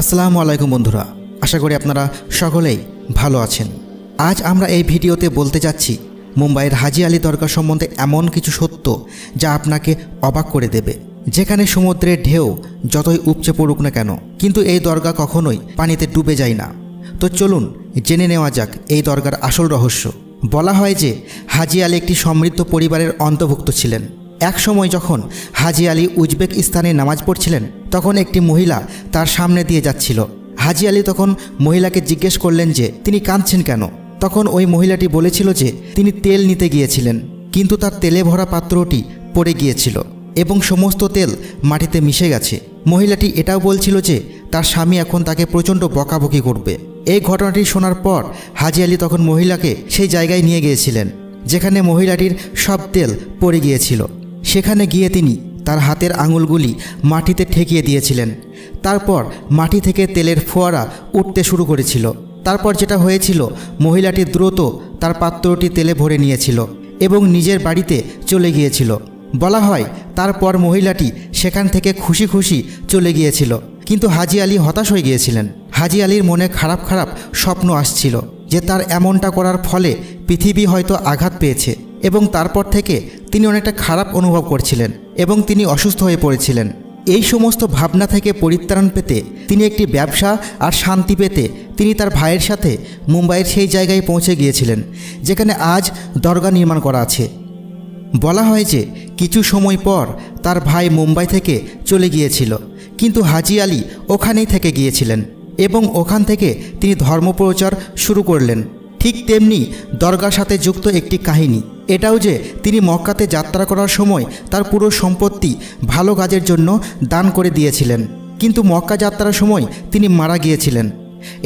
আসসালামু আলাইকুম বন্ধুরা, আশা করি আপনারা সকলেই ভালো আছেন। আজ আমরা এই ভিডিওতে বলতে যাচ্ছি মুম্বাইয়ের হাজি আলী দরগা সম্বন্ধে এমন কিছু সত্য যা আপনাকে অবাক করে দেবে। যেখানে সমুদ্রের ঢেউ যতই উপচে পড়ুক না কেন, কিন্তু এই দরগা কখনোই পানিতে ডুবে যায় না। তো চলুন জেনে নেওয়া যাক এই দরগার আসল রহস্য। বলা হয় যে হাজি আলী একটি সমৃদ্ধ পরিবারের অন্তর্ভুক্ত ছিলেন। এক সময় যখন হাজি আলী উজবেকিস্তানে নামাজ পড়ছিলেন, তখন একটি মহিলা তার সামনে দিয়ে যাচ্ছিল। হাজি আলী তখন মহিলাকে জিজ্ঞেস করলেন যে তিনি কাঁদছেন কেন। তখন ওই মহিলাটি বলেছিল যে তিনি তেল নিতে গিয়েছিলেন, কিন্তু তার তেলে ভরা পাত্রটি পড়ে গিয়েছিল এবং সমস্ত তেল মাটিতে মিশে গেছে। মহিলাটি এটাও বলছিল যে তার স্বামী এখন তাকে প্রচণ্ড বকাবকি করবে। এই ঘটনাটি শোনার পর হাজি আলী তখন মহিলাকে সেই জায়গায় নিয়ে গিয়েছিলেন যেখানে মহিলাটির সব তেল পড়ে গিয়েছিল। সেখানে গিয়ে তিনি তার হাতের আঙুলগুলি মাটিতে ঠেকিয়ে দিয়েছিলেন। তারপর মাটি থেকে তেলের ফোয়ারা উঠতে শুরু করেছিল। তারপর যেটা হয়েছিল, মহিলাটি দ্রুত তার পাত্রটি তেলে ভরে নিয়েছিল এবং নিজের বাড়িতে চলে গিয়েছিল। বলা হয় তারপর মহিলাটি সেখান থেকে খুশি খুশি চলে গিয়েছিল, কিন্তু হাজি আলী হতাশ হয়ে গিয়েছিলেন। হাজি আলীর মনে খারাপ খারাপ স্বপ্ন আসছিল যে তার এমনটা করার ফলে পৃথিবী হয়তো আঘাত পেয়েছে, এবং তারপর থেকে তিনি অনেকটা খারাপ অনুভব করছিলেন এবং তিনি অসুস্থ হয়ে পড়েছিলেন। এই সমস্ত ভাবনা থেকে পরিত্রাণ পেতে তিনি একটি ব্যবসা আর শান্তি পেতে তিনি তার ভাইয়ের সাথে মুম্বাইয়ের সেই জায়গায় পৌঁছে গিয়েছিলেন যেখানে আজ দরগা নির্মাণ করা আছে। বলা হয় যে কিছু সময় পর তার ভাই মুম্বাই থেকে চলে গিয়েছিল, কিন্তু হাজি আলী ওখানেই থেকে গিয়েছিলেন এবং ওখান থেকে তিনি ধর্মপ্রচার শুরু করলেন। ঠিক তেমনি দরগার সাথে যুক্ত একটি কাহিনী এটাও যে তিনি মক্কাতে যাত্রা করার সময় তার পুরো সম্পত্তি ভালো কাজের জন্য দান করে দিয়েছিলেন, কিন্তু মক্কা যাত্রার সময় তিনি মারা গিয়েছিলেন।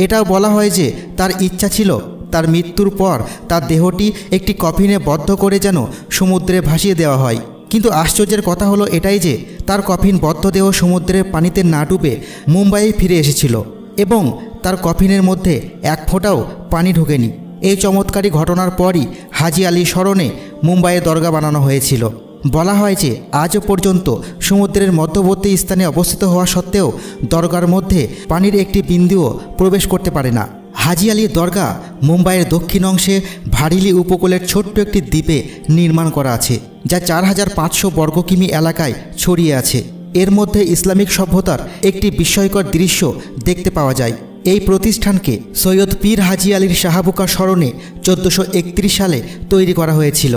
এটাও বলা হয় যে তার ইচ্ছা ছিল তার মৃত্যুর পর তার দেহটি একটি কফিনে বদ্ধ করে যেন সমুদ্রে ভাসিয়ে দেওয়া হয়। কিন্তু আশ্চর্যের কথা হলো এটাই যে তার কফিনবদ্ধ দেহ সমুদ্রের পানিতে না ডুবে মুম্বাইয়ে ফিরে এসেছিল এবং তার কফিনের মধ্যে এক ফোঁটাও পানি ঢোকেনি। এই চমৎকারী ঘটনার পরই হাজি আলী স্মরণে মুম্বাইয়ে দরগা বানানো হয়েছিল। বলা হয় যে আজও পর্যন্ত সমুদ্রের মধ্যবর্তী স্থানে অবস্থিত হওয়া সত্ত্বেও দরগার মধ্যে পানির একটি বিন্দুও প্রবেশ করতে পারে না। হাজি আলীর দরগা মুম্বাইয়ের দক্ষিণ অংশে ভারিলি উপকূলের ছোট্ট একটি দ্বীপে নির্মাণ করা আছে, যা 4500 বর্গ কিমি এলাকায় ছড়িয়ে আছে। এর মধ্যে ইসলামিক সভ্যতার একটি বিস্ময়কর দৃশ্য দেখতে পাওয়া যায়। এই প্রতিষ্ঠানকে সৈয়দ পীর হাজি আলীর শাহাবুকা স্মরণে 1431 সালে তৈরি করা হয়েছিল।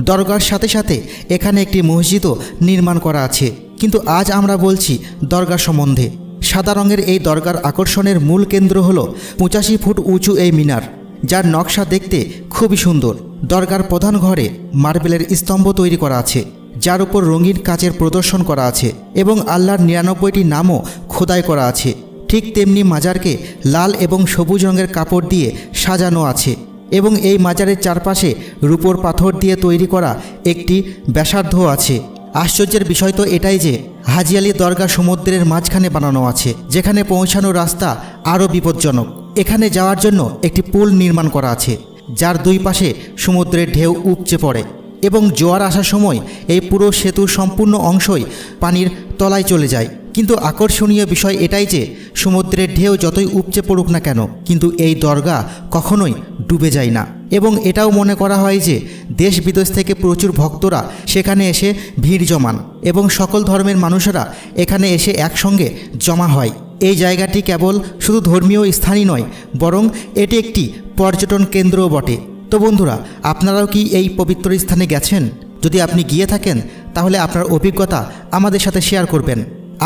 দরগার সাথে সাথে এখানে একটি মসজিদও নির্মাণ করা আছে। কিন্তু আজ আমরা বলছি দরগা সম্বন্ধে। সাদা রঙের এই দরগার আকর্ষণের মূল কেন্দ্র হলো 85 ফুট উঁচু এই মিনার, যার নকশা দেখতে খুবই সুন্দর। দরগার প্রধান ঘরে মার্বেলের স্তম্ভ তৈরি করা আছে, যার উপর রঙিন কাচের প্রদর্শন করা আছে এবং আল্লাহর 99টি নামও খোদাই করা আছে। ঠিক তেমনি মাজারকে লাল এবং সবুজ রঙের কাপড় দিয়ে সাজানো আছে এবং এই মাজারের চারপাশে রূপোর পাথর দিয়ে তৈরি করা একটি ব্যাসার্ধ আছে। আশ্চর্যের বিষয় তো এটাই যে হাজি আলী দরগা সমুদ্রের মাঝখানে বানানো আছে, যেখানে পৌঁছানোর রাস্তা আরও বিপজ্জনক। এখানে যাওয়ার জন্য একটি পুল নির্মাণ করা আছে, যার দুই পাশে সমুদ্রের ঢেউ উপচে পড়ে এবং জোয়ার আসার সময় এই পুরো সেতুর সম্পূর্ণ অংশই পানির তলায় চলে যায়। কিন্তু আকর্ষণীয় বিষয় এটাই যে সমুদ্রের ঢেউ যতই উপচে পড়ুক না কেন, কিন্তু এই দরগা কখনোই ডুবে যায় না। এবং এটাও মনে করা হয় যে দেশ বিদেশ থেকে প্রচুর ভক্তরা সেখানে এসে ভিড় জমান এবং সকল ধর্মের মানুষেরা এখানে এসে একসঙ্গে জমা হয়। এই জায়গাটি কেবল শুধু ধর্মীয় স্থানই নয়, বরং এটি একটি পর্যটন কেন্দ্রও বটে। তো বন্ধুরা, আপনারাও কি এই পবিত্র স্থানে গেছেন? যদি আপনি গিয়ে থাকেন তাহলে আপনার অভিজ্ঞতা আমাদের সাথে শেয়ার করবেন।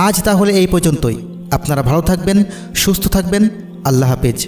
আজ তাহলে এই পর্যন্তই। আপনারা ভালো থাকবেন, সুস্থ থাকবেন। আল্লাহ হাফেজ।